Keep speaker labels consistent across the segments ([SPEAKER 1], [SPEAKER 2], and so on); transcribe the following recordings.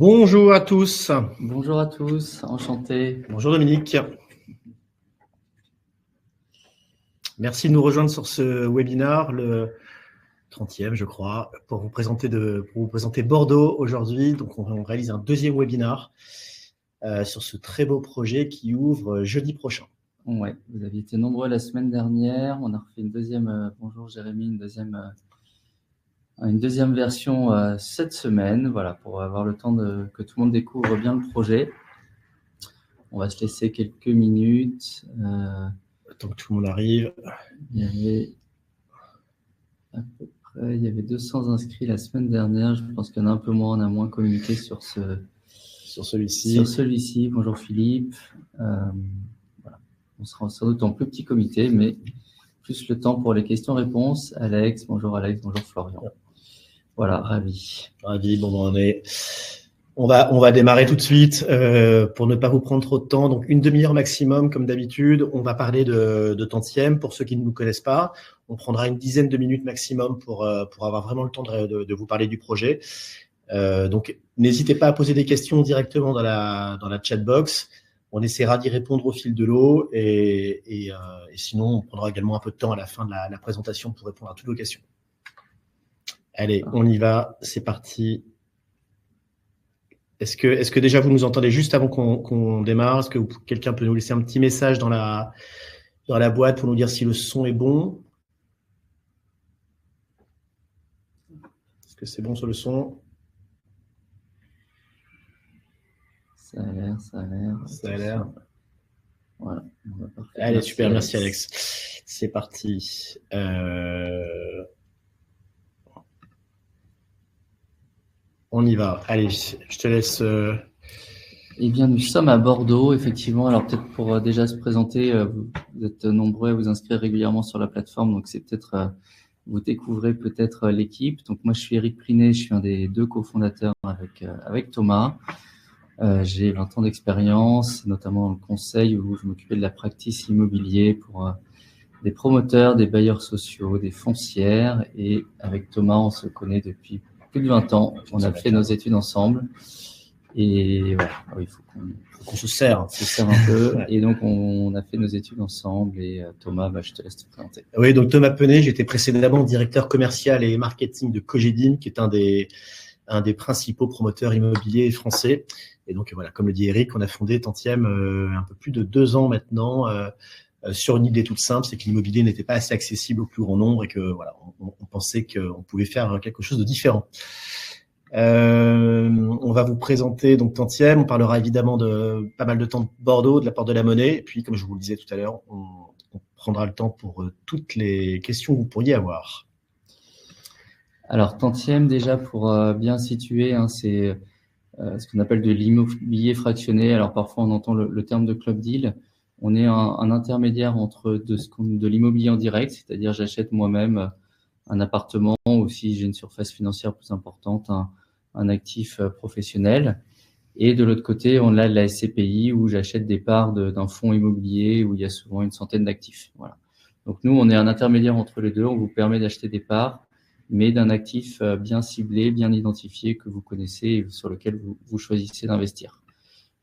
[SPEAKER 1] Bonjour à tous.
[SPEAKER 2] Bonjour à tous, enchanté.
[SPEAKER 1] Bonjour Dominique. Merci de nous rejoindre sur ce webinaire, le 30e je crois, pour vous présenter Bordeaux aujourd'hui. Donc on réalise un deuxième webinaire sur ce très beau projet qui ouvre jeudi prochain.
[SPEAKER 2] Ouais, vous aviez été nombreux la semaine dernière. On a refait une deuxième, bonjour Jérémy, une deuxième version cette semaine, voilà, pour avoir le temps que tout le monde découvre bien le projet. On va se laisser quelques minutes.
[SPEAKER 1] Tant que tout le monde arrive.
[SPEAKER 2] Il y avait à peu près, il y avait 200 inscrits la semaine dernière. Je pense qu'il y en a un peu moins, on a moins communiqué sur celui-ci. Bonjour Philippe. Voilà. On sera sans doute en plus petit comité, mais plus le temps pour les questions-réponses. Alex, bonjour Florian. Voilà, ravi.
[SPEAKER 1] Bon, on va démarrer tout de suite pour ne pas vous prendre trop de temps. Donc, une demi-heure maximum, comme d'habitude. On va parler de Tantième. Pour ceux qui ne nous connaissent pas, on prendra une dizaine de minutes maximum pour avoir vraiment le temps de vous parler du projet. Donc, n'hésitez pas à poser des questions directement dans la chat box. On essaiera d'y répondre au fil de l'eau et sinon, on prendra également un peu de temps à la fin de la présentation pour répondre à toutes vos questions. Allez, on y va. C'est parti. Est-ce que déjà vous nous entendez juste avant qu'on démarre? Est-ce que quelqu'un peut nous laisser un petit message dans la boîte pour nous dire si le son est bon? Est-ce que c'est bon sur le son?
[SPEAKER 2] Ça a l'air. Voilà.
[SPEAKER 1] Allez, super, merci Alex. C'est parti. On y va. Allez, je te laisse.
[SPEAKER 2] Eh bien, nous sommes à Bordeaux, effectivement. Alors, peut-être pour déjà se présenter, vous êtes nombreux à vous inscrire régulièrement sur la plateforme, donc c'est peut-être, vous découvrez peut-être l'équipe. Donc, moi, je suis Eric Prinet, je suis un des deux cofondateurs avec Thomas. J'ai 20 ans d'expérience, notamment dans le conseil où je m'occupais de la practice immobilier pour des promoteurs, des bailleurs sociaux, des foncières. Et avec Thomas, on se connaît depuis plus de 20 ans. On a fait nos études ensemble. Et voilà, il faut
[SPEAKER 1] qu'on se serre.
[SPEAKER 2] Un peu. Et donc, on a fait nos études ensemble. Et Thomas, je te laisse te présenter.
[SPEAKER 1] Oui, donc Thomas Penet, j'étais précédemment directeur commercial et marketing de Cogedim, qui est un des principaux promoteurs immobiliers français. Et donc, voilà, comme le dit Eric, on a fondé Tantième un peu plus de 2 ans maintenant sur une idée toute simple, c'est que l'immobilier n'était pas assez accessible au plus grand nombre et que voilà, on pensait qu'on pouvait faire quelque chose de différent. On va vous présenter donc Tantième. On parlera évidemment de pas mal de temps de Bordeaux, de la Porte de la Monnaie. Et puis, comme je vous le disais tout à l'heure, on prendra le temps pour toutes les questions que vous pourriez avoir.
[SPEAKER 2] Alors, Tantième, déjà, pour bien situer, c'est ce qu'on appelle de l'immobilier fractionné. Alors, parfois, on entend le terme de club deal. On est un intermédiaire entre de l'immobilier en direct, c'est-à-dire j'achète moi-même un appartement ou si j'ai une surface financière plus importante, un actif professionnel. Et de l'autre côté, on a la SCPI où j'achète des parts d'un fonds immobilier où il y a souvent une centaine d'actifs. Voilà. Donc nous, on est un intermédiaire entre les deux. On vous permet d'acheter des parts, mais d'un actif bien ciblé, bien identifié que vous connaissez et sur lequel vous choisissez d'investir.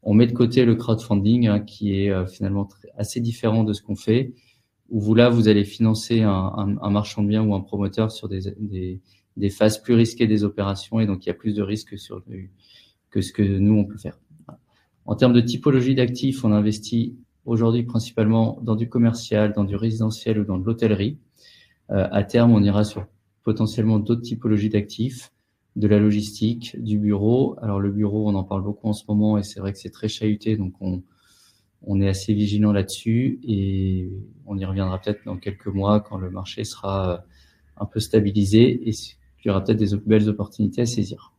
[SPEAKER 2] On met de côté le crowdfunding qui est finalement assez différent de ce qu'on fait, où vous allez financer un marchand de biens ou un promoteur sur des phases plus risquées des opérations et donc il y a plus de risques que ce que nous on peut faire. En termes de typologie d'actifs, on investit aujourd'hui principalement dans du commercial, dans du résidentiel ou dans de l'hôtellerie. À terme, on ira sur potentiellement d'autres typologies d'actifs, de la logistique, du bureau. Alors le bureau, on en parle beaucoup en ce moment et c'est vrai que c'est très chahuté, donc on est assez vigilant là-dessus et on y reviendra peut-être dans quelques mois quand le marché sera un peu stabilisé et qu'il y aura peut-être des belles opportunités à saisir.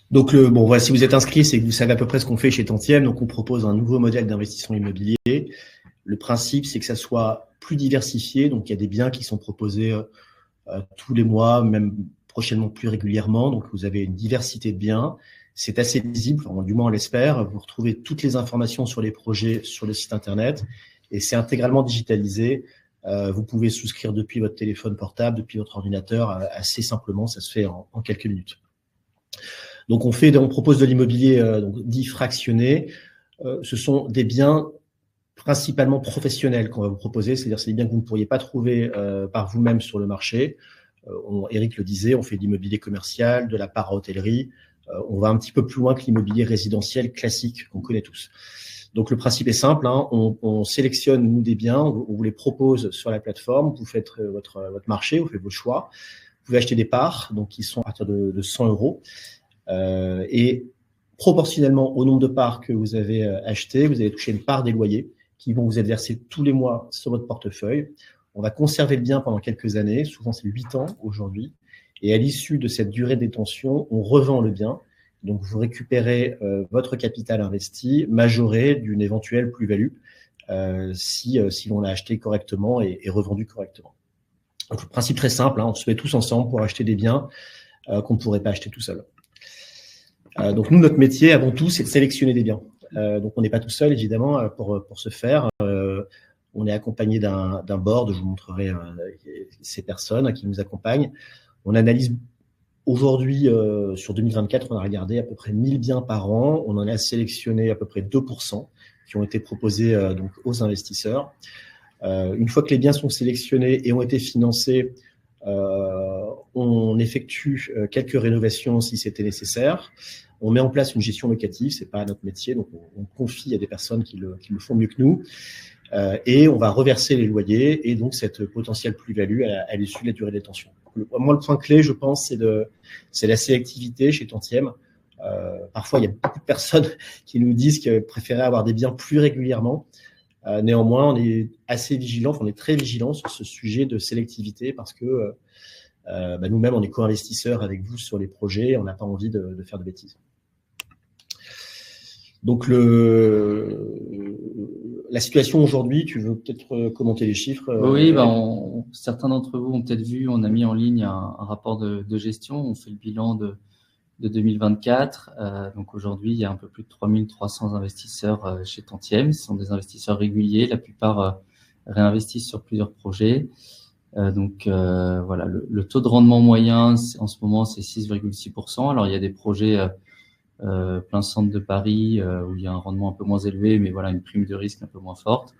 [SPEAKER 1] Donc, voilà, si vous êtes inscrit, c'est que vous savez à peu près ce qu'on fait chez Tantième. Donc, on propose un nouveau modèle d'investissement immobilier. Le principe, c'est que ça soit plus diversifié. Donc, il y a des biens qui sont proposés tous les mois, même prochainement plus régulièrement. Donc, vous avez une diversité de biens. C'est assez visible, enfin, du moins on l'espère. Vous retrouvez toutes les informations sur les projets sur le site internet et c'est intégralement digitalisé. Vous pouvez souscrire depuis votre téléphone portable, depuis votre ordinateur, assez simplement, ça se fait en quelques minutes. Donc on propose de l'immobilier donc dit fractionné. Ce sont des biens principalement professionnels qu'on va vous proposer, c'est-à-dire c'est des biens que vous ne pourriez pas trouver par vous-même sur le marché. Eric le disait, on fait de l'immobilier commercial, de la para-hôtellerie. On va un petit peu plus loin que l'immobilier résidentiel classique qu'on connaît tous. Donc le principe est simple, hein, on sélectionne nous des biens, on vous les propose sur la plateforme, vous faites votre marché, vous faites vos choix. Vous pouvez acheter des parts, donc qui sont à partir de 100 euros. Et proportionnellement au nombre de parts que vous avez achetées, vous allez toucher une part des loyers qui vont vous être versés tous les mois sur votre portefeuille. On va conserver le bien pendant quelques années, souvent c'est 8 ans aujourd'hui. Et à l'issue de cette durée de détention, on revend le bien. Donc vous récupérez votre capital investi majoré d'une éventuelle plus-value si l'on l'a acheté correctement et revendu correctement. Donc le principe très simple, hein, on se met tous ensemble pour acheter des biens qu'on ne pourrait pas acheter tout seul. Donc nous, notre métier avant tout, c'est de sélectionner des biens. Donc on n'est pas tout seul évidemment pour ce faire. On est accompagné d'un board, je vous montrerai ces personnes qui nous accompagnent. On analyse aujourd'hui, sur 2024, on a regardé à peu près 1000 biens par an. On en a sélectionné à peu près 2% qui ont été proposés donc aux investisseurs. Une fois que les biens sont sélectionnés et ont été financés, on effectue quelques rénovations si c'était nécessaire. On met en place une gestion locative, c'est pas notre métier, donc on confie à des personnes qui le font mieux que nous. Et on va reverser les loyers et donc cette potentielle plus-value à l'issue de la durée de détention. Moi, le point clé, je pense, c'est la sélectivité chez Tantième. Parfois, il y a beaucoup de personnes qui nous disent qu'elles préféraient avoir des biens plus régulièrement. Néanmoins, on est assez vigilants, on est très vigilants sur ce sujet de sélectivité parce que nous-mêmes, on est co-investisseurs avec vous sur les projets et on n'a pas envie de faire de bêtises. Donc, la situation aujourd'hui, tu veux peut-être commenter les chiffres
[SPEAKER 2] Oui, certains d'entre vous ont peut-être vu, on a mis en ligne un rapport de gestion, on fait le bilan de 2024. Donc aujourd'hui, il y a un peu plus de 3300 investisseurs chez Tantième. Ce sont des investisseurs réguliers, la plupart réinvestissent sur plusieurs projets. Voilà, le taux de rendement moyen en ce moment, c'est 6,6%. Alors il y a des projets plein centre de Paris où il y a un rendement un peu moins élevé, mais voilà, une prime de risque un peu moins forte.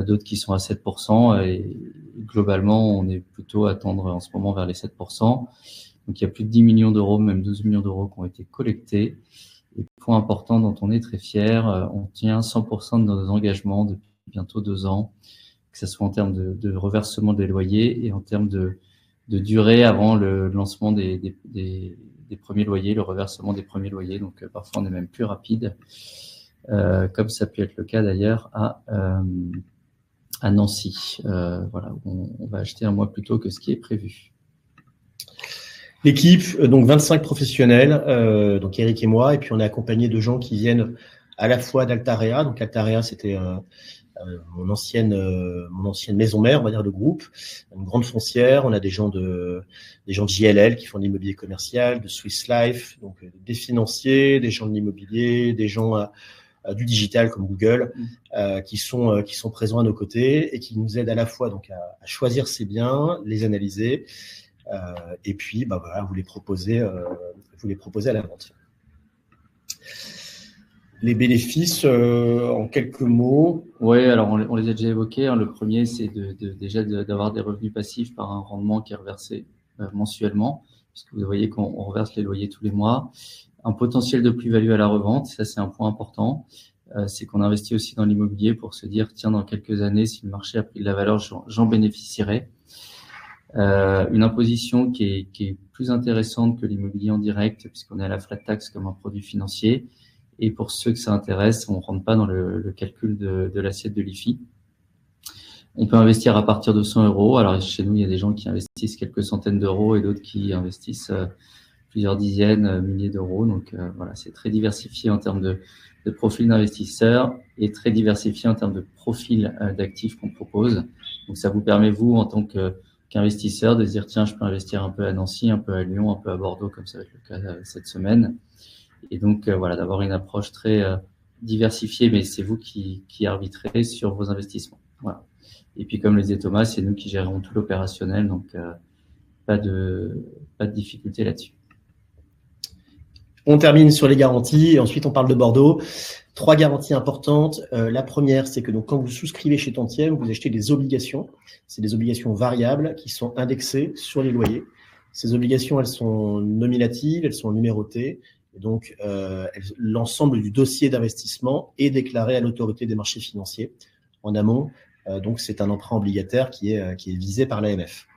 [SPEAKER 2] D'autres qui sont à 7%, et globalement, on est plutôt à tendre en ce moment vers les 7%. Donc il y a plus de 10 millions d'euros, même 12 millions d'euros qui ont été collectés. Et point important dont on est très fier, on tient 100% de nos engagements depuis bientôt 2 ans, que ce soit en termes de reversement des loyers et en termes de durée avant le lancement des premiers loyers, le reversement des premiers loyers. Donc parfois on est même plus rapide, comme ça peut être le cas d'ailleurs à Nancy. Voilà, on va acheter un mois plus tôt que ce qui est prévu.
[SPEAKER 1] L'équipe, donc 25 professionnels, donc Eric et moi, et puis on est accompagné de gens qui viennent à la fois d'Altarea. Donc Altarea, c'était mon ancienne maison mère, on va dire, de groupe, une grande foncière. On a des gens de JLL qui font de l'immobilier commercial, de Swiss Life, donc des financiers, des gens de l'immobilier, des gens du digital comme Google, qui sont présents à nos côtés et qui nous aident à la fois donc à choisir ces biens, les analyser. Et puis, voilà, vous les proposez à la vente. Les bénéfices, en quelques mots.
[SPEAKER 2] Oui, alors on les a déjà évoqués. Hein. Le premier, c'est déjà d'avoir des revenus passifs par un rendement qui est reversé mensuellement, puisque vous voyez qu'on reverse les loyers tous les mois. Un potentiel de plus-value à la revente, ça c'est un point important. C'est qu'on investit aussi dans l'immobilier pour se dire, tiens, dans quelques années, si le marché a pris de la valeur, j'en bénéficierai. Une imposition qui est plus intéressante que l'immobilier en direct, puisqu'on est à la flat tax comme un produit financier. Et pour ceux que ça intéresse, on rentre pas dans le calcul de l'assiette de l'IFI. On peut investir à partir de 100 euros. Alors chez nous, il y a des gens qui investissent quelques centaines d'euros et d'autres qui investissent plusieurs dizaines, milliers d'euros. Donc voilà, c'est très diversifié en termes de profil d'investisseurs et très diversifié en termes de profil d'actifs qu'on propose. Donc ça vous permet, vous, en tant qu'investisseur, de se dire, tiens, je peux investir un peu à Nancy, un peu à Lyon, un peu à Bordeaux, comme ça va être le cas cette semaine. Et donc, voilà, d'avoir une approche très diversifiée, mais c'est vous qui arbitrez sur vos investissements. Voilà. Et puis, comme le disait Thomas, c'est nous qui gérons tout l'opérationnel, donc pas de difficulté là-dessus.
[SPEAKER 1] On termine sur les garanties et ensuite on parle de Bordeaux. 3 garanties importantes. La première, c'est que donc, quand vous souscrivez chez Tantième, vous achetez des obligations. C'est des obligations variables qui sont indexées sur les loyers. Ces obligations, elles sont nominatives, elles sont numérotées. Et donc, l'ensemble du dossier d'investissement est déclaré à l'autorité des marchés financiers en amont. Donc, c'est un emprunt obligataire qui est visé par l'AMF.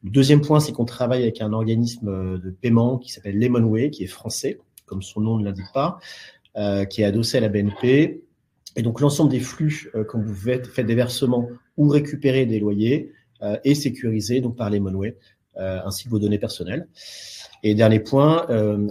[SPEAKER 1] Le deuxième point, c'est qu'on travaille avec un organisme de paiement qui s'appelle Lemonway, qui est français, comme son nom ne l'indique pas, qui est adossé à la BNP. Et donc, l'ensemble des flux, quand vous faites des versements ou récupérez des loyers, est sécurisé donc, par Lemonway, ainsi que vos données personnelles. Et dernier point,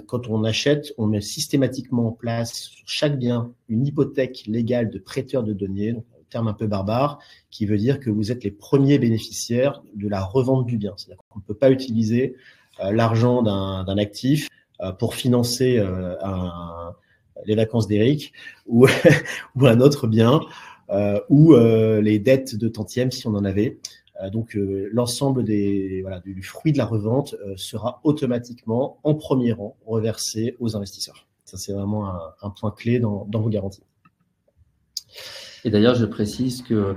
[SPEAKER 1] quand on achète, on met systématiquement en place sur chaque bien une hypothèque légale de prêteur de données, donc un terme un peu barbare, qui veut dire que vous êtes les premiers bénéficiaires de la revente du bien. C'est-à-dire qu'on ne peut pas utiliser l'argent d'un actif pour financer les vacances d'Éric ou, ou un autre bien ou les dettes de Tantième si on en avait. Donc, l'ensemble du fruit de la revente sera automatiquement en premier rang reversé aux investisseurs. Ça, c'est vraiment un point clé dans vos garanties.
[SPEAKER 2] Et d'ailleurs, je précise que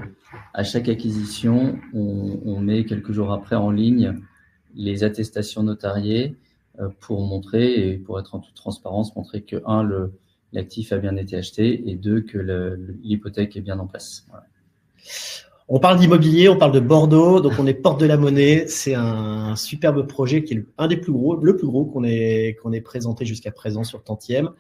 [SPEAKER 2] à chaque acquisition, on met quelques jours après en ligne les attestations notariées pour montrer, et pour être en toute transparence, montrer que, l'actif a bien été acheté et 2, que l'hypothèque est bien en place. Voilà.
[SPEAKER 1] On parle d'immobilier, on parle de Bordeaux, donc on est porte de la Monnaie. C'est un superbe projet qui est un des plus gros, le plus gros qu'on ait présenté jusqu'à présent sur Tantième.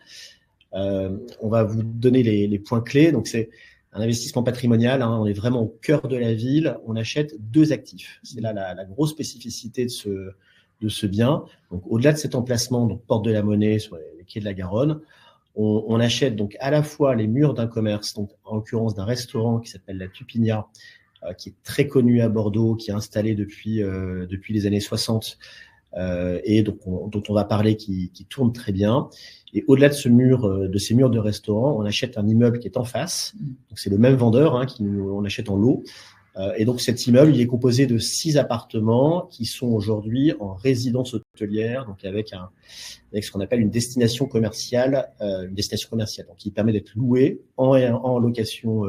[SPEAKER 1] On va vous donner les points clés. Donc c'est un investissement patrimonial, hein, on est vraiment au cœur de la ville. On achète 2 actifs. C'est là la grosse spécificité de ce bien. Donc au-delà de cet emplacement, donc porte de la Monnaie sur les quais de la Garonne, on achète donc à la fois les murs d'un commerce, donc en l'occurrence d'un restaurant qui s'appelle la Tupinia, qui est très connu à Bordeaux, qui est installé depuis les années 60 et dont on va parler, qui tourne très bien. Et au-delà de ces murs de restaurant, on achète un immeuble qui est en face. Donc c'est le même vendeur on achète en lot. Et donc cet immeuble, il est composé de 6 appartements qui sont aujourd'hui en résidence hôtelière, donc avec ce qu'on appelle une destination commerciale, donc qui permet d'être loué en location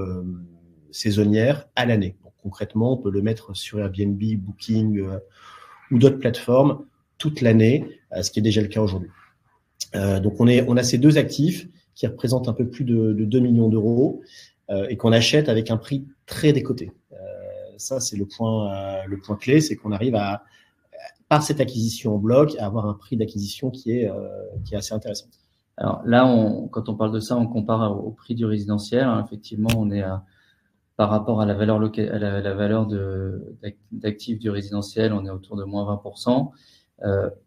[SPEAKER 1] saisonnière à l'année. Donc concrètement, on peut le mettre sur Airbnb, Booking ou d'autres plateformes toute l'année, ce qui est déjà le cas aujourd'hui. Donc on a ces 2 actifs qui représentent un peu plus de 2 millions d'euros et qu'on achète avec un prix très décoté. Ça, c'est le point clé, c'est qu'on arrive par cette acquisition en bloc, à avoir un prix d'acquisition qui est assez intéressant.
[SPEAKER 2] Alors là, quand on parle de ça, on compare au prix du résidentiel. Hein, effectivement, on est par rapport à la valeur d'actifs du résidentiel, on est autour de moins 20%.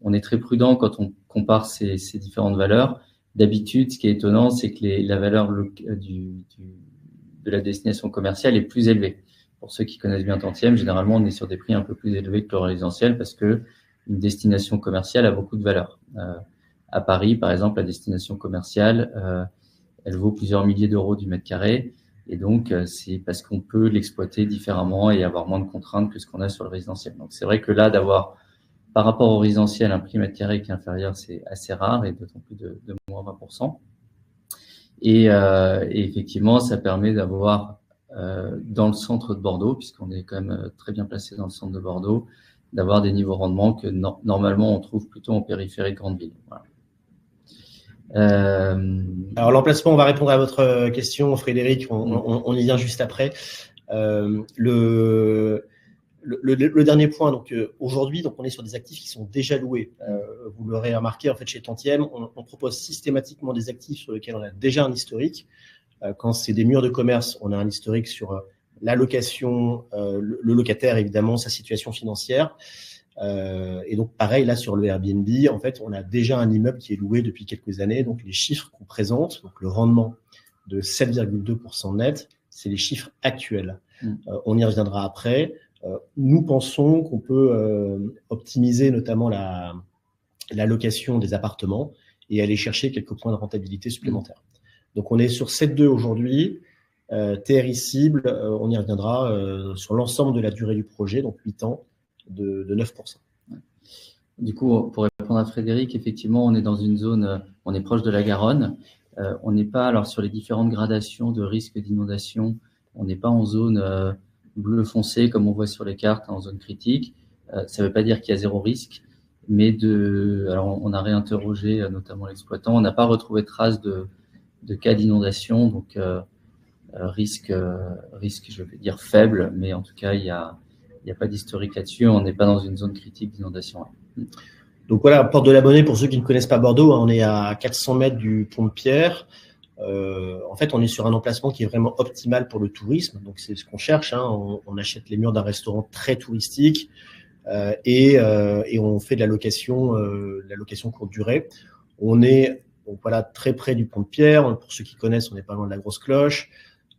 [SPEAKER 2] On est très prudent quand on compare ces différentes valeurs. D'habitude, ce qui est étonnant, c'est que la valeur de la destination commerciale est plus élevée. Pour ceux qui connaissent bien Tantième, généralement, on est sur des prix un peu plus élevés que le résidentiel parce que une destination commerciale a beaucoup de valeur. À Paris, par exemple, la destination commerciale, elle vaut plusieurs milliers d'euros du mètre carré. Et donc, c'est parce qu'on peut l'exploiter différemment et avoir moins de contraintes que ce qu'on a sur le résidentiel. Donc, c'est vrai que là, d'avoir, par rapport au résidentiel, un prix mètre carré qui est inférieur, c'est assez rare et d'autant plus de moins 20%. Et effectivement, ça permet d'avoir dans le centre de Bordeaux, puisqu'on est quand même très bien placé dans le centre de Bordeaux, d'avoir des niveaux de rendement que normalement on trouve plutôt en périphérie de grande ville. Voilà.
[SPEAKER 1] Alors l'emplacement, on va répondre à votre question, Frédéric, on y vient juste après. Le dernier point, donc aujourd'hui, donc on est sur des actifs qui sont déjà loués. Vous l'aurez remarqué, en fait, chez Tantième, on propose systématiquement des actifs sur lesquels on a déjà un historique. Quand c'est des murs de commerce, on a un historique sur la location, le locataire, évidemment, sa situation financière. Et donc, pareil, là, sur le Airbnb, en fait, on a déjà un immeuble qui est loué depuis quelques années. Donc, les chiffres qu'on présente, donc le rendement de 7,2% net, c'est les chiffres actuels. On y reviendra après. Nous pensons qu'on peut optimiser notamment la location des appartements et aller chercher quelques points de rentabilité supplémentaires. Donc, on est sur 7,2 aujourd'hui. TRI cible, on y reviendra sur l'ensemble de la durée du projet, donc 8 ans, de 9%.
[SPEAKER 2] Du coup, pour répondre à Frédéric, effectivement, on est dans une zone, on est proche de la Garonne. On n'est pas, alors sur les différentes gradations de risque d'inondation, on n'est pas en zone bleu foncé comme on voit sur les cartes, en zone critique. Ça ne veut pas dire qu'il y a zéro risque, mais alors on a réinterrogé notamment l'exploitant, on n'a pas retrouvé de traces de cas d'inondation, donc risque, je vais dire faible, mais en tout cas, il y a pas d'historique là-dessus. On n'est pas dans une zone critique d'inondation.
[SPEAKER 1] Donc voilà, Porte de la Monnaie, pour ceux qui ne connaissent pas Bordeaux, on est à 400 mètres du pont de Pierre. En fait, on est sur un emplacement qui est vraiment optimal pour le tourisme. Donc c'est ce qu'on cherche. On achète les murs d'un restaurant très touristique et on fait de la location courte durée. On est donc voilà très près du pont de Pierre. Pour ceux qui connaissent, on n'est pas loin de la Grosse Cloche.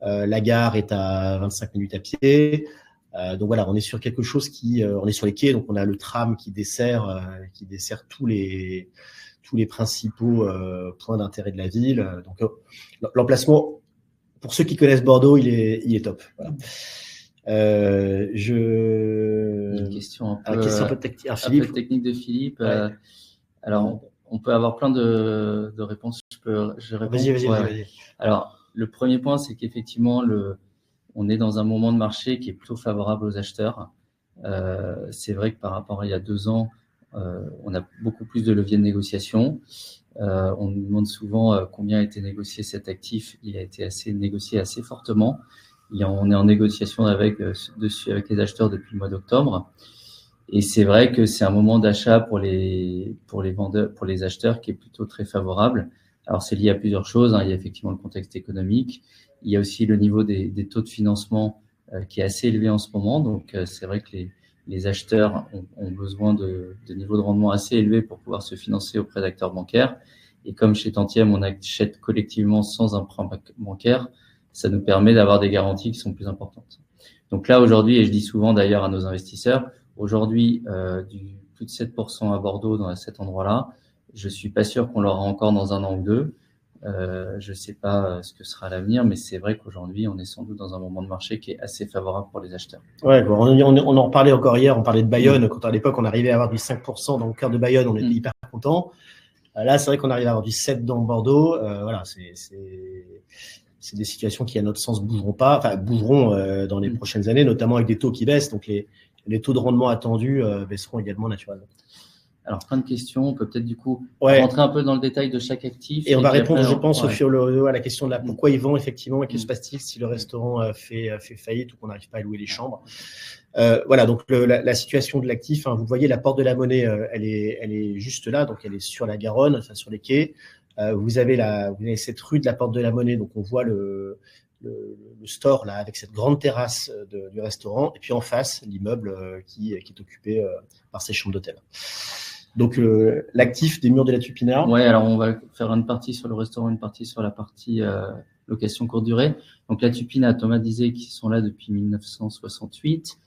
[SPEAKER 1] La gare est à 25 minutes à pied. Donc voilà, on est sur quelque chose on est sur les quais, donc on a le tram qui dessert tous les principaux points d'intérêt de la ville. Donc l'emplacement, pour ceux qui connaissent Bordeaux, il est top. Voilà.
[SPEAKER 2] Une question un peu technique de Philippe. Ouais. Alors, on peut avoir plein de réponses. Je réponds.
[SPEAKER 1] Vas-y.
[SPEAKER 2] Alors, le premier point, c'est qu'effectivement, on est dans un moment de marché qui est plutôt favorable aux acheteurs. C'est vrai que par rapport à il y a 2 ans, on a beaucoup plus de leviers de négociation. On nous demande souvent combien a été négocié cet actif. Il a été négocié assez fortement. On est en négociation dessus avec les acheteurs depuis le mois d'octobre. Et c'est vrai que c'est un moment d'achat pour les vendeurs, pour les acheteurs qui est plutôt très favorable. Alors, c'est lié à plusieurs choses. Il y a effectivement le contexte économique. Il y a aussi le niveau des taux de financement qui est assez élevé en ce moment. Donc, c'est vrai que les acheteurs ont besoin de niveaux de rendement assez élevés pour pouvoir se financer auprès d'acteurs bancaires. Et comme chez Tantième, on achète collectivement sans emprunt bancaire, ça nous permet d'avoir des garanties qui sont plus importantes. Donc là, aujourd'hui, et je dis souvent d'ailleurs à nos investisseurs, aujourd'hui, plus de 7% à Bordeaux dans cet endroit-là, je suis pas sûr qu'on l'aura encore dans 1 an ou 2. Je sais pas ce que sera l'avenir, mais c'est vrai qu'aujourd'hui, on est sans doute dans un moment de marché qui est assez favorable pour les acheteurs.
[SPEAKER 1] Ouais, bon, on en parlait encore hier, on parlait de Bayonne. Quand à l'époque, on arrivait à avoir du 5% dans le cœur de Bayonne, on était hyper content. Là, c'est vrai qu'on arrive à avoir du 7 dans Bordeaux. Voilà, c'est des situations qui, à notre sens, bougeront dans les prochaines années, notamment avec des taux qui baissent. Donc, les taux de rendement attendus baisseront également naturellement.
[SPEAKER 2] Alors, plein de questions. On peut peut-être du coup rentrer un peu dans le détail de chaque actif.
[SPEAKER 1] Et on va répondre, je pense, au fur et à mesure à la question de pourquoi ils vendent effectivement et que se passe-t-il si le restaurant fait faillite ou qu'on n'arrive pas à louer les chambres. Voilà, donc la situation de l'actif, vous voyez, la Porte de la Monnaie, elle est juste là, donc elle est sur la Garonne, enfin sur les quais. Vous avez cette rue de la Porte de la Monnaie, donc on voit le store là avec cette grande terrasse du restaurant, et puis en face l'immeuble qui est occupé par ces chambres d'hôtel. Donc l'actif des murs de la Tupinard.
[SPEAKER 2] Ouais, alors on va faire une partie sur le restaurant, une partie sur la partie location courte durée. Donc la Tupinard, Thomas disait qu'ils sont là depuis 1968.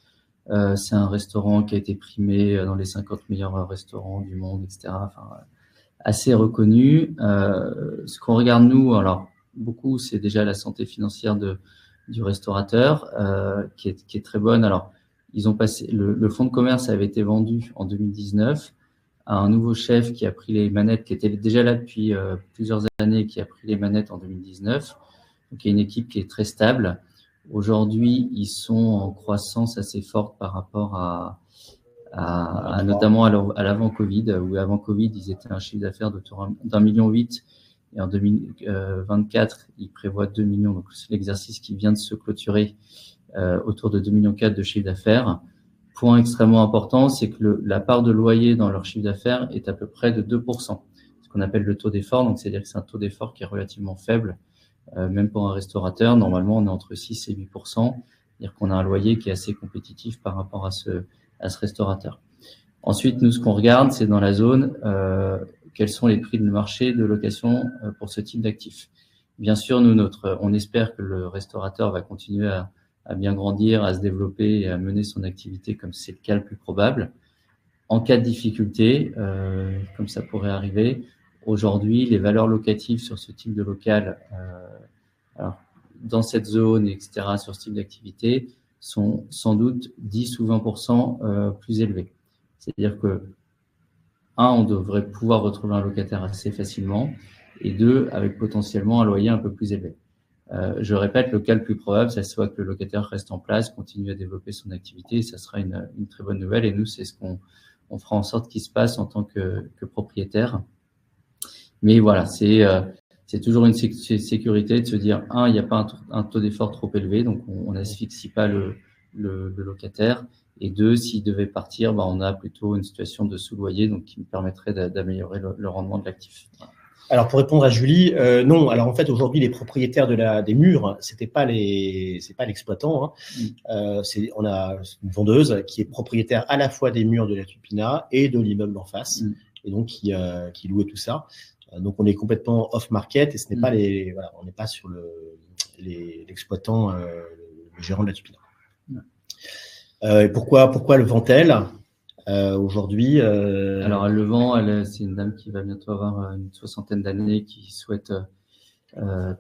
[SPEAKER 2] C'est un restaurant qui a été primé dans les 50 meilleurs restaurants du monde, etc. Enfin, assez reconnu. Ce qu'on regarde nous, alors beaucoup, c'est déjà la santé financière du restaurateur, qui est très bonne. Alors, ils ont passé le fonds de commerce avait été vendu en 2019 à un nouveau chef qui a pris les manettes, qui était déjà là depuis plusieurs années, qui a pris les manettes en 2019. Donc, il y a une équipe qui est très stable. Aujourd'hui, ils sont en croissance assez forte par rapport à notamment à l'avant-Covid, où avant Covid, ils étaient un chiffre d'affaires d'1,8 million, et en 2024, ils prévoient 2 millions. Donc, c'est l'exercice qui vient de se clôturer autour de 2,4 millions de chiffre d'affaires. Point extrêmement important, c'est que la part de loyer dans leur chiffre d'affaires est à peu près de 2%, ce qu'on appelle le taux d'effort. Donc, c'est-à-dire que c'est un taux d'effort qui est relativement faible, même pour un restaurateur. Normalement, on est entre 6 et 8%, c'est-à-dire qu'on a un loyer qui est assez compétitif par rapport à ce restaurateur. Ensuite, nous, ce qu'on regarde, c'est dans la zone, quels sont les prix de marché de location pour ce type d'actifs. Bien sûr, on espère que le restaurateur va continuer à bien grandir, à se développer et à mener son activité comme c'est le cas le plus probable. En cas de difficulté, comme ça pourrait arriver, aujourd'hui, les valeurs locatives sur ce type de local, alors, dans cette zone, etc., sur ce type d'activité, sont sans doute 10 ou 20% plus élevés. C'est-à-dire que on devrait pouvoir retrouver un locataire assez facilement, et 2, avec potentiellement un loyer un peu plus élevé. Je répète, le cas le plus probable, c'est soit que le locataire reste en place, continue à développer son activité, et ça sera une très bonne nouvelle. Et nous, c'est ce qu'on fera en sorte qu'il se passe en tant que propriétaire. Mais voilà, c'est toujours une sécurité de se dire, il n'y a pas un taux d'effort trop élevé, donc on n'asphyxie pas le locataire. Et 2, s'il devait partir, on a plutôt une situation de sous-loyer, donc qui me permettrait d'améliorer le rendement de l'actif. Voilà.
[SPEAKER 1] Alors pour répondre à Julie, non. Alors en fait aujourd'hui les propriétaires des murs, c'est pas l'exploitant. On a une vendeuse qui est propriétaire à la fois des murs de la Tupina et de l'immeuble en face, et donc qui louait tout ça. Donc on est complètement off market et ce n'est pas on n'est pas sur l'exploitant, le gérant de la Tupina. Et pourquoi le vend-elle aujourd'hui?
[SPEAKER 2] Alors elle le vend, c'est une dame qui va bientôt avoir une 60aine d'années, qui souhaite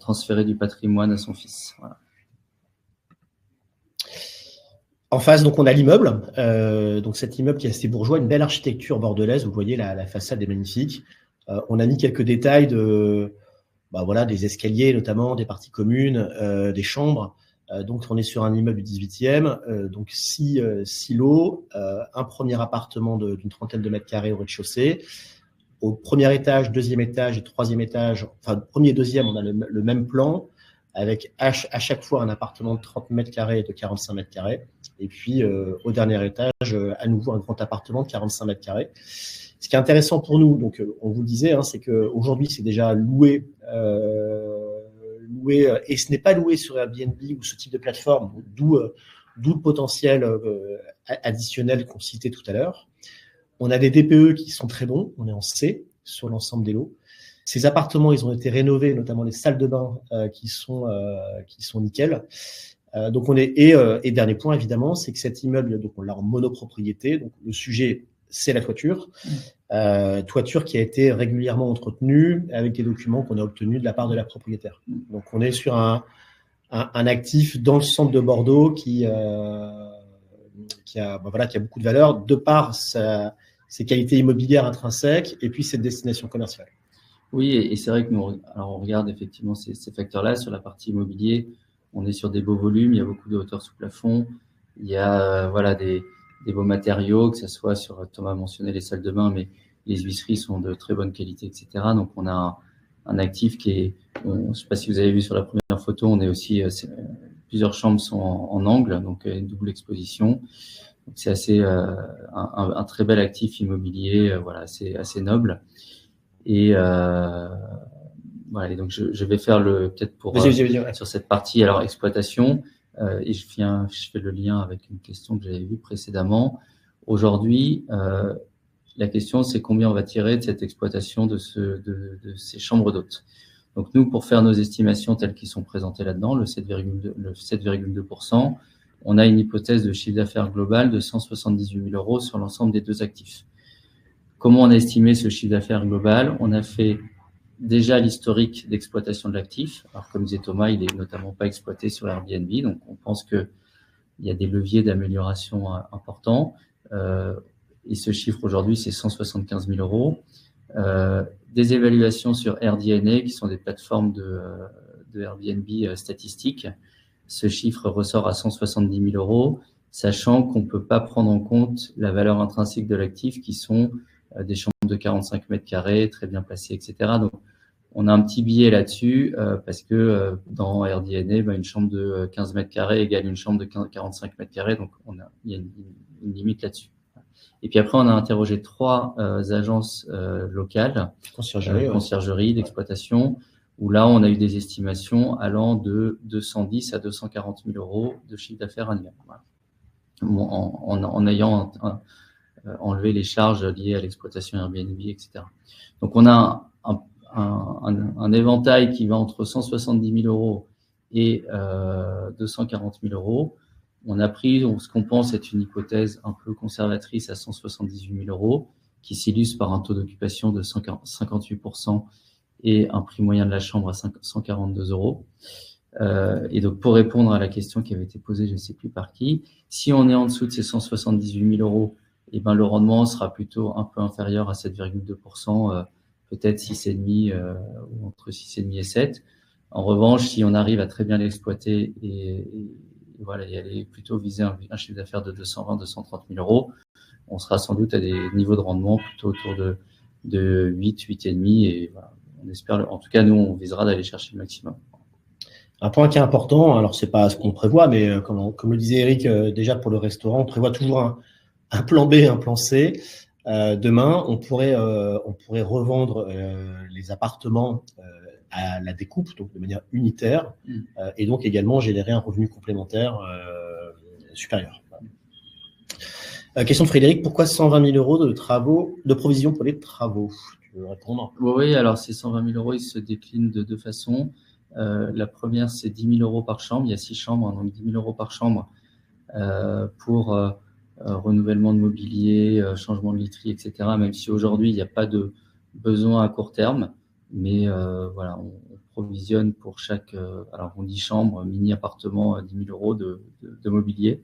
[SPEAKER 2] transférer du patrimoine à son fils. Voilà.
[SPEAKER 1] En face, donc on a l'immeuble. Donc cet immeuble qui est assez bourgeois, une belle architecture bordelaise. Vous voyez, la façade est magnifique. On a mis quelques détails des escaliers, notamment des parties communes, des chambres. Donc on est sur un immeuble du 18e, donc 6 lots, un premier appartement d'une 30aine de mètres carrés au rez-de-chaussée. Au premier étage, deuxième étage et troisième étage, enfin premier et deuxième, on a le même plan, avec à chaque fois un appartement de 30 mètres carrés et de 45 mètres carrés. Et puis au dernier étage, à nouveau un grand appartement de 45 mètres carrés. Ce qui est intéressant pour nous, donc on vous le disait, c'est qu'aujourd'hui c'est déjà loué, et ce n'est pas loué sur Airbnb ou ce type de plateforme, d'où le potentiel additionnel qu'on citait tout à l'heure. On a des DPE qui sont très bons, on est en C sur l'ensemble des lots. Ces appartements, ils ont été rénovés, notamment les salles de bain qui sont nickel. Donc et dernier point évidemment, c'est que cet immeuble, donc on l'a en monopropriété. Donc le sujet, c'est la toiture. Toiture qui a été régulièrement entretenue avec des documents qu'on a obtenus de la part de la propriétaire. Donc on est sur un actif dans le centre de Bordeaux qui a beaucoup de valeur de par ses qualités immobilières intrinsèques et puis cette destination commerciale.
[SPEAKER 2] Oui, et c'est vrai que on regarde effectivement ces facteurs-là. Sur la partie immobilier, on est sur des beaux volumes, il y a beaucoup de hauteur sous plafond, il y a des beaux matériaux, que ce soit Thomas a mentionné les salles de bain, mais les huisseries sont de très bonne qualité, etc. Donc on a un actif qui est, je ne sais pas si vous avez vu sur la première photo, on est aussi, plusieurs chambres sont en angle, donc une double exposition. Donc c'est assez un très bel actif immobilier, assez noble. Et et donc je vais faire peut-être pour sur cette partie alors exploitation, et je fais le lien avec une question que j'avais vue précédemment. Aujourd'hui, la question c'est combien on va tirer de cette exploitation de ces chambres d'hôtes. Donc nous, pour faire nos estimations telles qu'ils sont présentées là-dedans, le 7,2%, on a une hypothèse de chiffre d'affaires global de 178 000 € sur l'ensemble des deux actifs. Comment on a estimé ce chiffre d'affaires global? On a fait déjà l'historique d'exploitation de l'actif. Alors, comme disait Thomas, il est notamment pas exploité sur Airbnb, donc on pense qu'il y a des leviers d'amélioration importants. Et ce chiffre aujourd'hui, c'est 175 000 €. Des évaluations sur AirDNA, qui sont des plateformes de Airbnb statistiques. Ce chiffre ressort à 170 000 €, sachant qu'on ne peut pas prendre en compte la valeur intrinsèque de l'actif, qui sont des chambres de 45 mètres carrés, très bien placées, etc. Donc, on a un petit biais là-dessus, parce que dans AirDNA, une chambre de 15 mètres carrés égale une chambre de 45 mètres carrés, donc il y a une limite là-dessus. Et puis après, on a interrogé 3 agences locales, conciergerie d'exploitation, où là, on a eu des estimations allant de 210 à 240 000 € de chiffre d'affaires annuel. Voilà. Bon, en ayant enlevé les charges liées à l'exploitation Airbnb, etc. Donc, on a un éventail qui va entre 170 000 € et 240 000 €. On a pris ce qu'on pense être une hypothèse un peu conservatrice à 178 000 €, qui s'illustre par un taux d'occupation de 58% et un prix moyen de la chambre à 142 €. Et donc, pour répondre à la question qui avait été posée, je ne sais plus par qui, si on est en dessous de ces 178 000 € et ben le rendement sera plutôt un peu inférieur à 7,2%, peut-être 6,5 ou entre 6,5 et 7. En revanche, si on arrive à très bien l'exploiter et voilà, y aller plutôt viser un chiffre d'affaires de 220-230 000 euros, on sera sans doute à des niveaux de rendement plutôt autour de 8, 8,5 et voilà, on espère, en tout cas, nous, on visera d'aller chercher le maximum.
[SPEAKER 1] Un point qui est important, alors c'est pas ce qu'on prévoit, mais comme le disait Eric, déjà pour le restaurant, on prévoit toujours un plan B, un plan C. Demain, on pourrait revendre les appartements à la découpe, donc de manière unitaire, et donc également générer un revenu complémentaire supérieur. Question de Frédéric, pourquoi 120 000 euros de provision pour les travaux? Tu veux répondre?
[SPEAKER 2] Oui, alors ces 120 000 euros, ils se déclinent de deux façons. La première, c'est 10 000 euros par chambre. Il y a 6 chambres, donc 10 000 euros par chambre pour renouvellement de mobilier, changement de literie, etc. Même si aujourd'hui, il n'y a pas de besoin à court terme. Mais voilà, on provisionne pour chaque, alors on dit chambre, mini-appartement, 10 000 euros de mobilier.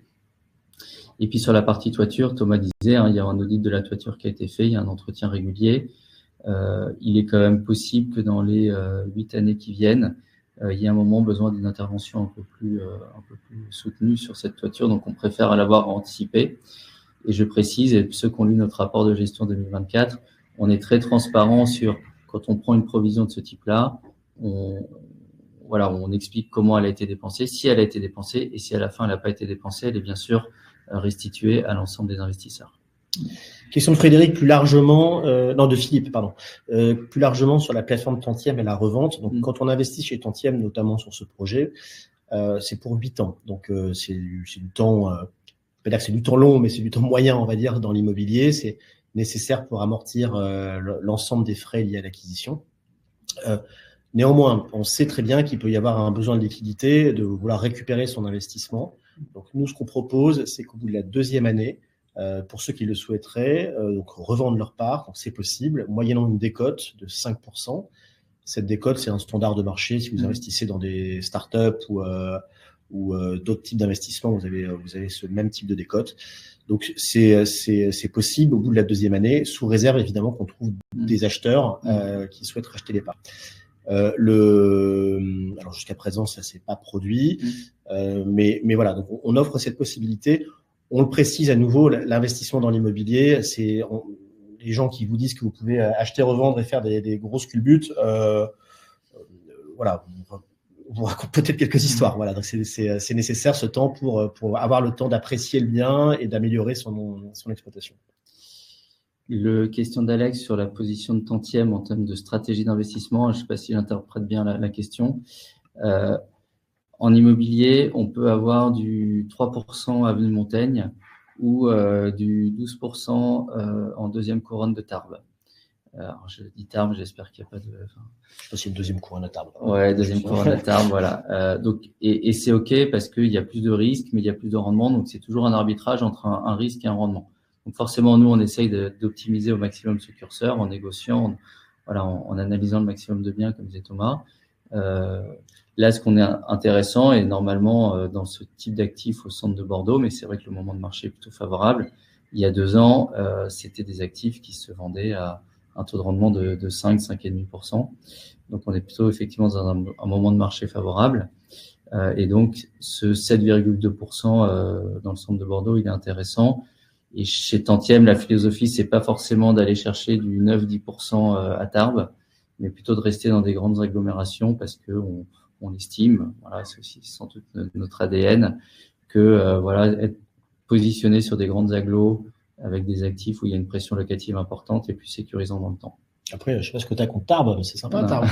[SPEAKER 2] Et puis sur la partie toiture, Thomas disait, il y a un audit de la toiture qui a été fait, il y a un entretien régulier. Il est quand même possible que dans les 8 années qui viennent, il y ait un moment besoin d'une intervention un peu plus soutenue sur cette toiture. Donc on préfère l'avoir anticipé. Et je précise, et ceux qui ont lu notre rapport de gestion 2024, on est très transparent sur quand on prend une provision de ce type-là, on explique comment elle a été dépensée, si elle a été dépensée, et si à la fin elle n'a pas été dépensée, elle est bien sûr restituée à l'ensemble des investisseurs.
[SPEAKER 1] Question de Frédéric, plus largement, de Philippe, pardon, plus largement sur la plateforme Tantième et la revente. Donc, quand on investit chez Tantième, notamment sur ce projet, c'est pour 8 ans. Donc, c'est du temps, on peut dire que c'est du temps long, mais c'est du temps moyen, on va dire, dans l'immobilier. C'est nécessaire pour amortir l'ensemble des frais liés à l'acquisition. Néanmoins, on sait très bien qu'il peut y avoir un besoin de liquidité, de vouloir récupérer son investissement. Donc, nous, ce qu'on propose, c'est qu'au bout de la 2e année, pour ceux qui le souhaiteraient, donc revendre leur part, donc c'est possible, moyennant une décote de 5%. Cette décote, c'est un standard de marché. Si vous investissez dans des startups ou d'autres types d'investissements, vous avez ce même type de décote. Donc c'est possible au bout de la 2e année, sous réserve évidemment qu'on trouve des acheteurs qui souhaitent racheter les parts. Alors jusqu'à présent, ça s'est pas produit, mais voilà. Donc on offre cette possibilité. On le précise à nouveau, l'investissement dans l'immobilier, c'est les gens qui vous disent que vous pouvez acheter, revendre et faire des grosses culbutes. Voilà, on vous raconte peut-être quelques histoires. Voilà, donc c'est nécessaire ce temps pour avoir le temps d'apprécier le bien et d'améliorer son exploitation.
[SPEAKER 2] Question d'Alex sur la position de Tantième en termes de stratégie d'investissement. Je ne sais pas s'il interprète bien la question. En immobilier, on peut avoir du 3% avenue Montaigne ou du 12% en deuxième couronne de Tarbes. Alors, je dis Tarbes, j'espère qu'il n'y a pas de...
[SPEAKER 1] Je sais pas si c'est une deuxième couronne de Tarbes.
[SPEAKER 2] Ouais, deuxième couronne de Tarbes, voilà. Donc, et c'est OK parce qu'il y a plus de risques, mais il y a plus de rendement. Donc, c'est toujours un arbitrage entre un risque et un rendement. Donc, forcément, nous, on essaye d'optimiser au maximum ce curseur en négociant, en analysant le maximum de biens, comme disait Thomas. Là, ce qu'on est intéressant, et normalement dans ce type d'actifs au centre de Bordeaux, mais c'est vrai que le moment de marché est plutôt favorable. Il y a 2 ans, c'était des actifs qui se vendaient à un taux de rendement de 5, 5,5%. Donc, on est plutôt effectivement dans un moment de marché favorable. Et donc, ce 7,2% dans le centre de Bordeaux, il est intéressant. Et chez Tantième, la philosophie, c'est pas forcément d'aller chercher du 9-10% à Tarbes, mais plutôt de rester dans des grandes agglomérations parce que on estime, voilà, c'est aussi sans doute notre ADN, que être positionné sur des grandes agglos avec des actifs où il y a une pression locative importante et plus sécurisant dans le temps.
[SPEAKER 1] Après, je sais pas ce que tu as contre Tarbes, mais c'est sympa Tarbes.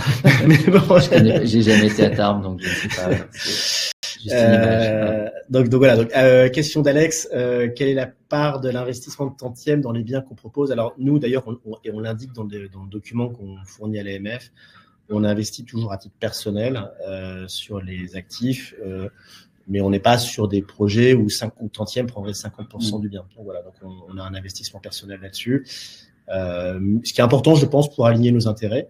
[SPEAKER 2] J'ai jamais été à Tarbes, donc je ne sais pas. C'est juste une image.
[SPEAKER 1] Donc voilà. Donc question d'Alex, quelle est la part de l'investissement de Tantième dans les biens qu'on propose? Alors nous, d'ailleurs, on l'indique dans le document qu'on fournit à l'AMF. On investit toujours à titre personnel sur les actifs, mais on n'est pas sur des projets où Tantième prendrait 50% du bien. Donc voilà, donc on a un investissement personnel là-dessus. Ce qui est important, je pense, pour aligner nos intérêts.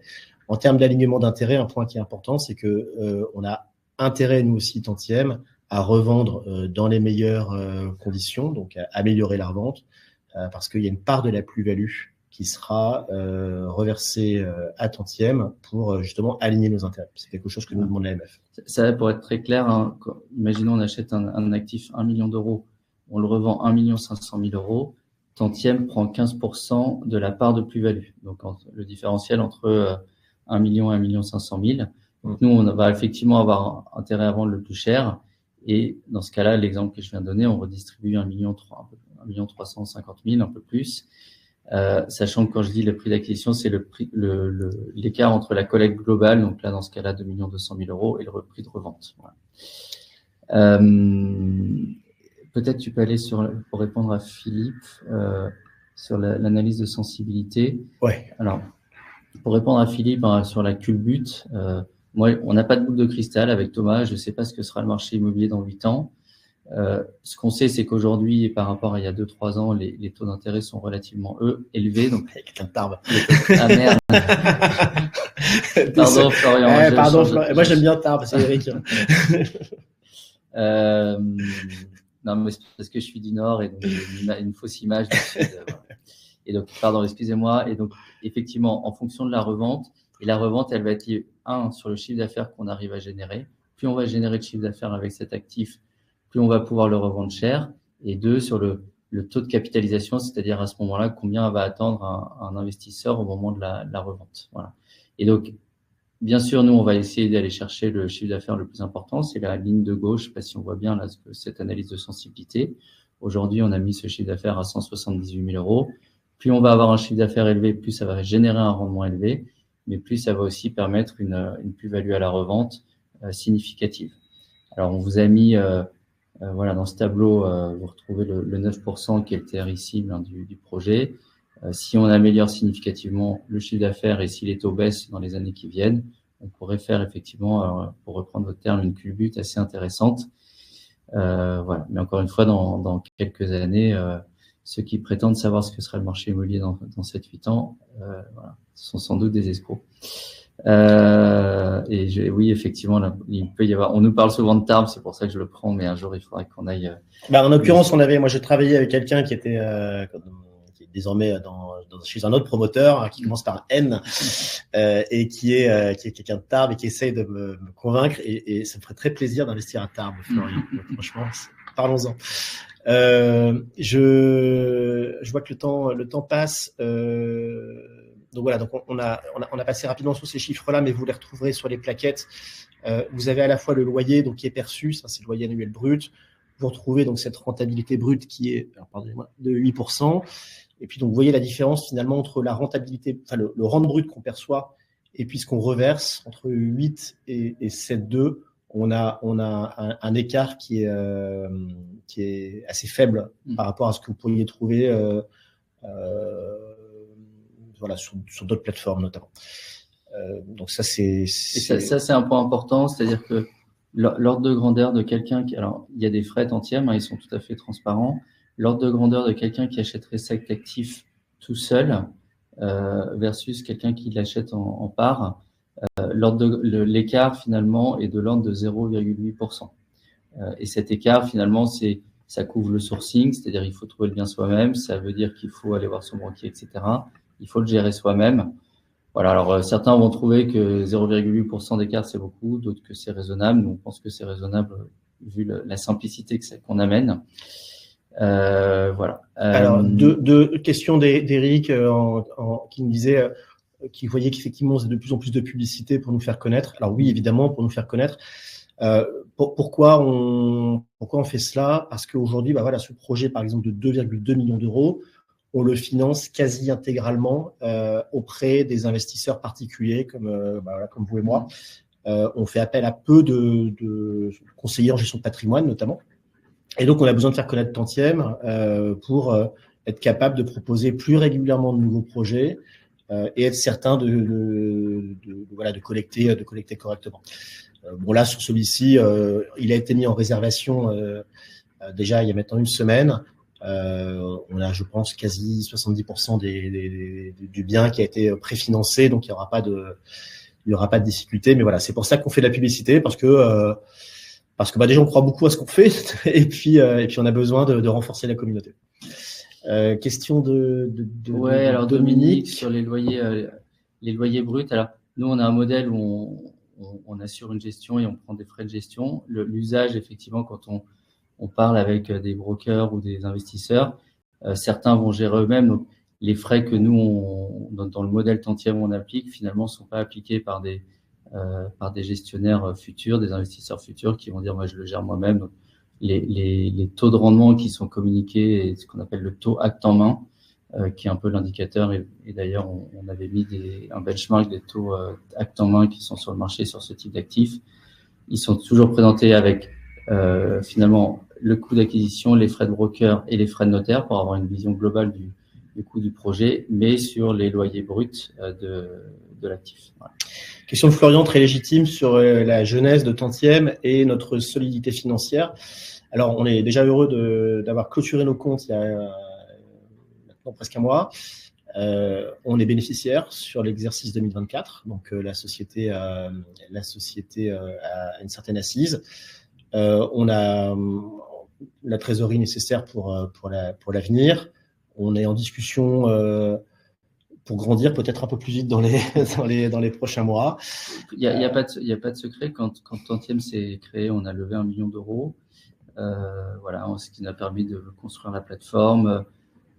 [SPEAKER 1] En termes d'alignement d'intérêts, un point qui est important, c'est que on a intérêt, nous aussi, Tantième, à revendre dans les meilleures conditions, donc à améliorer la revente. parce qu'il y a une part de la plus-value qui sera reversée à Tantième pour justement aligner nos intérêts. C'est quelque chose que nous demande l'AMF.
[SPEAKER 2] Ça, pour être très clair, hein, imaginons on achète un actif 1 million d'euros, on le revend 1 500 000 euros, Tantième prend 15% de la part de plus-value. Donc le différentiel entre 1 million et 1 500 000. Donc nous, on va effectivement avoir intérêt à vendre le plus cher. Et dans ce cas-là, l'exemple que je viens de donner, on redistribue 1 350 000, un peu plus. Sachant que quand je dis le prix d'acquisition, c'est le prix, l'écart entre la collecte globale, donc là dans ce cas-là 2 200 000 euros, et le prix de revente. Voilà. Peut-être tu peux aller pour répondre à Philippe sur l'analyse de sensibilité.
[SPEAKER 1] Ouais.
[SPEAKER 2] Alors pour répondre à Philippe sur la culbute, moi on n'a pas de boule de cristal avec Thomas. Je ne sais pas ce que sera le marché immobilier dans 8 ans. Ce qu'on sait, c'est qu'aujourd'hui, par rapport à il y a 2-3 ans, les taux d'intérêt sont relativement élevés. Donc,
[SPEAKER 1] quelqu'un de Tarbes.
[SPEAKER 2] Ah merde. Pardon, Florian.
[SPEAKER 1] Pardon, moi j'aime bien Tarbes, c'est Eric.
[SPEAKER 2] Non, mais c'est parce que je suis du Nord et donc une fausse image du Sud. Voilà. Et donc, pardon, excusez-moi. Et donc, effectivement, en fonction de la revente, et la revente, elle va être liée, sur le chiffre d'affaires qu'on arrive à générer. Plus on va générer de chiffre d'affaires avec cet actif, plus on va pouvoir le revendre cher. Et 2, sur le taux de capitalisation, c'est-à-dire à ce moment-là, combien va attendre un investisseur au moment de la revente. Voilà. Et donc, bien sûr, nous, on va essayer d'aller chercher le chiffre d'affaires le plus important. C'est la ligne de gauche. Je ne sais pas si on voit bien là cette analyse de sensibilité. Aujourd'hui, on a mis ce chiffre d'affaires à 178 000 euros. Plus on va avoir un chiffre d'affaires élevé, plus ça va générer un rendement élevé, mais plus ça va aussi permettre une plus-value à la revente significative. Alors, on vous a mis, voilà, dans ce tableau, vous retrouvez le 9% qui est le TRI cible du projet. Si on améliore significativement le chiffre d'affaires et si les taux baissent dans les années qui viennent, on pourrait faire effectivement, pour reprendre votre terme, une culbute assez intéressante. Voilà. Mais encore une fois, dans quelques années, ceux qui prétendent savoir ce que sera le marché immobilier dans 7-8 ans, voilà, ce sont sans doute des escrocs. Oui, effectivement, là, il peut y avoir. On nous parle souvent de Tarbes, c'est pour ça que je le prends, mais un jour il faudrait qu'on aille.
[SPEAKER 1] En l'occurrence, moi, je travaillais avec quelqu'un qui était désormais chez un autre promoteur qui commence par N et qui est quelqu'un de Tarbes et qui essaye de me convaincre et ça me ferait très plaisir d'investir à Tarbes, Florian. Franchement, parlons-en. Je vois que le temps passe. Donc voilà, donc on a passé rapidement sur ces chiffres-là, mais vous les retrouverez sur les plaquettes. Vous avez à la fois le loyer donc qui est perçu, ça c'est le loyer annuel brut. Vous retrouvez donc cette rentabilité brute qui est, de 8%. Et puis donc vous voyez la différence finalement entre la rentabilité, enfin le rente brut qu'on perçoit et puis ce qu'on reverse entre 8 et 7,2. On a un écart qui est assez faible par rapport à ce que vous pourriez trouver voilà, sur d'autres plateformes notamment. Donc ça c'est
[SPEAKER 2] un point important, c'est-à-dire que l'ordre de grandeur de quelqu'un qui, alors il y a des frais Tantième, ils sont tout à fait transparents. L'ordre de grandeur de quelqu'un qui achèterait cet actif tout seul versus quelqu'un qui l'achète en part, l'écart finalement est de l'ordre de 0,8%. Et cet écart finalement ça couvre le sourcing, c'est-à-dire il faut trouver le bien soi-même, ça veut dire qu'il faut aller voir son banquier, etc. Il faut le gérer soi-même. Voilà, alors certains vont trouver que 0,8% d'écart c'est beaucoup, d'autres que c'est raisonnable. Nous on pense que c'est raisonnable vu la simplicité qu'on amène. Voilà.
[SPEAKER 1] Alors deux questions d'Éric qui me disait qu'il voyait qu'effectivement on faisait de plus en plus de publicité pour nous faire connaître. Alors oui, évidemment, pour nous faire connaître. Pourquoi on fait cela? Parce qu'aujourd'hui, voilà, ce projet par exemple de 2,2 millions d'euros, on le finance quasi intégralement auprès des investisseurs particuliers comme vous et moi. On fait appel à peu de conseillers en gestion de patrimoine notamment. Et donc, on a besoin de faire connaître Tantième pour être capable de proposer plus régulièrement de nouveaux projets et être certain de collecter correctement. Bon, là, sur celui-ci, il a été mis en réservation déjà il y a maintenant une semaine. On a, je pense, quasi 70% du bien qui a été préfinancé, donc il y aura pas de difficulté. Mais voilà, c'est pour ça qu'on fait de la publicité parce que déjà on croit beaucoup à ce qu'on fait et puis on a besoin de renforcer la communauté. Question
[SPEAKER 2] Ouais, alors
[SPEAKER 1] Dominique
[SPEAKER 2] sur les loyers bruts. Alors, nous, on a un modèle où on assure une gestion et on prend des frais de gestion. L'usage, effectivement, quand on parle avec des brokers ou des investisseurs, certains vont gérer eux-mêmes. Donc, les frais que nous, dans le modèle Tantième, on applique, finalement, sont pas appliqués par des gestionnaires futurs, des investisseurs futurs qui vont dire, moi, je le gère moi-même. Donc, les taux de rendement qui sont communiqués et ce qu'on appelle le taux acte en main, qui est un peu l'indicateur. Et d'ailleurs, on avait mis un benchmark des taux acte en main qui sont sur le marché sur ce type d'actifs. Ils sont toujours présentés avec finalement le coût d'acquisition, les frais de broker et les frais de notaire pour avoir une vision globale du coût du projet, mais sur les loyers bruts de l'actif. Voilà.
[SPEAKER 1] Question de Florian, très légitime, sur la genèse de Tantième et notre solidité financière. Alors, on est déjà heureux d'avoir clôturé nos comptes il y a maintenant presque un mois. On est bénéficiaire sur l'exercice 2024, donc la société a une certaine assise. On a la trésorerie nécessaire pour l'avenir. On est en discussion pour grandir peut-être un peu plus vite dans les prochains mois.
[SPEAKER 2] Il y a pas de secret. Quand Tantième s'est créé, on a levé 1 million d'euros. Voilà, ce qui nous a permis de construire la plateforme,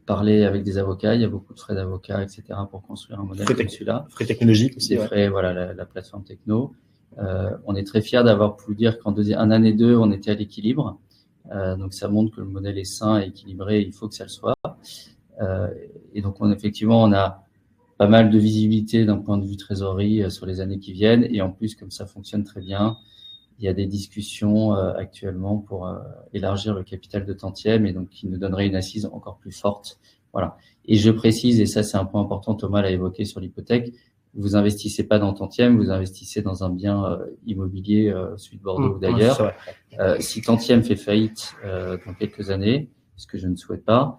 [SPEAKER 2] parler avec des avocats. Il y a beaucoup de frais d'avocats, etc. pour construire un modèle comme celui-là.
[SPEAKER 1] Frais technologiques aussi.
[SPEAKER 2] Des frais, voilà, la plateforme techno. On est très fiers d'avoir pu dire qu'en année 2, on était à l'équilibre. Donc ça montre que le modèle est sain et équilibré. Il faut que ça le soit. Et donc effectivement, on a pas mal de visibilité d'un point de vue trésorerie sur les années qui viennent. Et en plus, comme ça fonctionne très bien, il y a des discussions actuellement pour élargir le capital de Tantième et donc qui nous donnerait une assise encore plus forte. Voilà. Et je précise, et ça c'est un point important, Thomas l'a évoqué sur l'hypothèque, vous investissez pas dans Tantième, vous investissez dans un bien immobilier, celui de Bordeaux ou d'ailleurs. Si Tantième fait faillite dans quelques années, ce que je ne souhaite pas,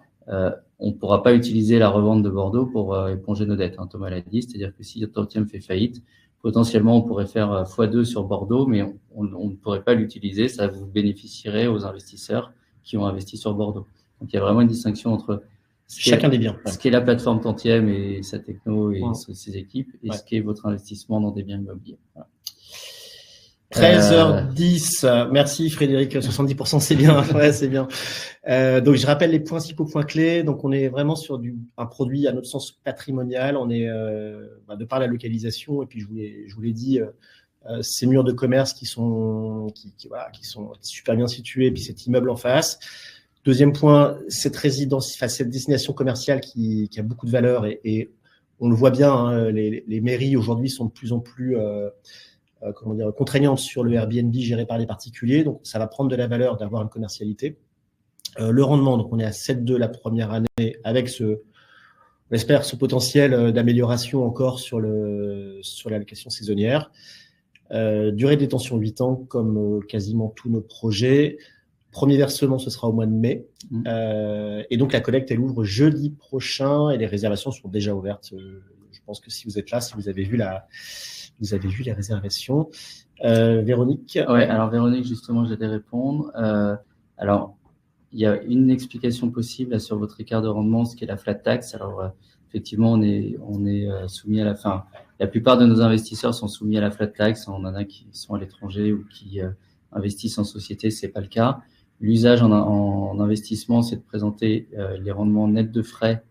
[SPEAKER 2] on ne pourra pas utiliser la revente de Bordeaux pour éponger nos dettes. Hein, Thomas l'a dit, c'est-à-dire que si Tantième fait faillite, potentiellement on pourrait faire x2 sur Bordeaux, mais on ne pourrait pas l'utiliser. Ça vous bénéficierait aux investisseurs qui ont investi sur Bordeaux. Donc il y a vraiment une distinction entre
[SPEAKER 1] chacun des biens,
[SPEAKER 2] ce qu'est la plateforme Tantième et sa techno et ses équipes, et ce qu'est votre investissement dans des biens immobiliers. Voilà.
[SPEAKER 1] 13h10. Merci Frédéric. 70%, c'est bien. Ouais, c'est bien. Donc, je rappelle les principaux points clés. Donc, on est vraiment sur un produit à notre sens patrimonial. On est de par la localisation. Et puis, je vous l'ai dit, ces murs de commerce qui sont super bien situés. Et puis, cet immeuble en face. Deuxième point, cette destination commerciale qui a beaucoup de valeur et on le voit bien. Hein, les mairies aujourd'hui sont de plus en plus contraignante sur le Airbnb géré par les particuliers. Donc, ça va prendre de la valeur d'avoir une commercialité. Le rendement, donc on est à 7,2 la première année avec on espère ce potentiel d'amélioration encore sur la location saisonnière. Durée de détention 8 ans comme quasiment tous nos projets. Premier versement, ce sera au mois de mai. Et donc, la collecte, elle ouvre jeudi prochain et les réservations sont déjà ouvertes. Je pense que si vous êtes là, si vous avez vu les réservations. Véronique.
[SPEAKER 2] Ouais, alors Véronique, justement, j'allais répondre. Alors, il y a une explication possible là, sur votre écart de rendement, ce qui est la flat tax. Alors, effectivement, on est soumis à la fin. La plupart de nos investisseurs sont soumis à la flat tax. On en a qui sont à l'étranger ou qui investissent en société, c'est pas le cas. L'usage en investissement, c'est de présenter les rendements nets de frais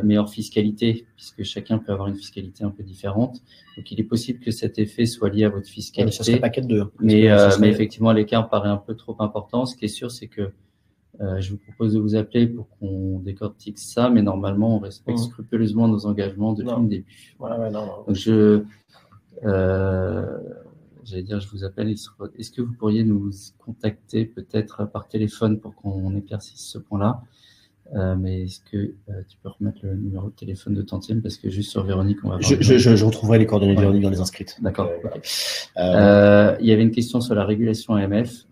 [SPEAKER 2] mais hors fiscalité, puisque chacun peut avoir une fiscalité un peu différente. Donc, il est possible que cet effet soit lié à votre fiscalité.
[SPEAKER 1] Ça serait paquet de deux.
[SPEAKER 2] Mais effectivement, l'écart paraît un peu trop important. Ce qui est sûr, c'est que je vous propose de vous appeler pour qu'on décortique ça, mais normalement, on respecte scrupuleusement nos engagements depuis le début.
[SPEAKER 1] Voilà.
[SPEAKER 2] Donc, j'allais dire, je vous appelle. Est-ce que vous pourriez nous contacter peut-être par téléphone pour qu'on éclaircisse ce point-là? Mais est-ce que tu peux remettre le numéro de téléphone de Tantième parce que juste sur Véronique, on va voir.
[SPEAKER 1] Je retrouverai les coordonnées de Véronique dans les inscrites.
[SPEAKER 2] D'accord. Il y avait une question sur la régulation AMF.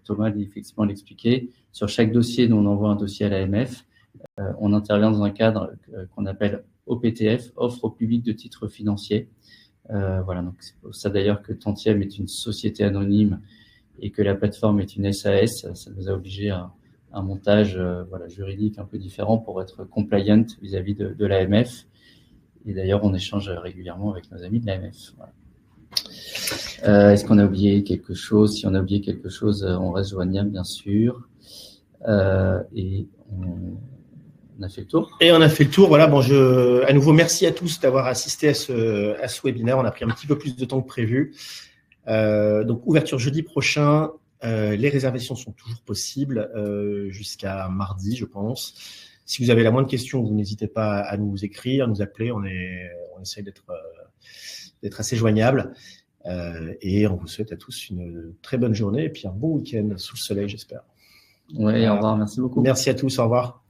[SPEAKER 2] Thomas a effectivement l'expliqué. Sur chaque dossier, nous on envoie un dossier à l'AMF. On intervient dans un cadre qu'on appelle OPTF, offre au public de titres financiers. Voilà. Donc c'est pour ça d'ailleurs que Tantième est une société anonyme et que la plateforme est une SAS. Ça nous a obligés à un montage juridique un peu différent pour être compliant vis-à-vis de l'AMF. Et d'ailleurs, on échange régulièrement avec nos amis de l'AMF. Voilà. Est-ce qu'on a oublié quelque chose? Si on a oublié quelque chose, on reste joignable, bien sûr. Et on a fait le tour.
[SPEAKER 1] Et on a fait le tour. Voilà. Bon, à nouveau, merci à tous d'avoir assisté à ce webinaire. On a pris un petit peu plus de temps que prévu. Donc, ouverture jeudi prochain. Les réservations sont toujours possibles jusqu'à mardi, je pense. Si vous avez la moindre question, vous n'hésitez pas à nous écrire, à nous appeler. On essaie d'être assez joignable. Et on vous souhaite à tous une très bonne journée et puis un bon week-end sous le soleil, j'espère.
[SPEAKER 2] Oui, au revoir. Merci beaucoup.
[SPEAKER 1] Merci à tous. Au revoir.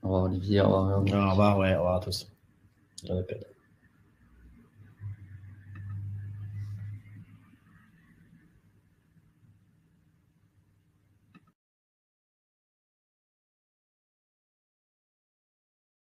[SPEAKER 2] Au revoir, Olivier. Au revoir.
[SPEAKER 1] Au revoir, ouais, au revoir à tous. Bon appel.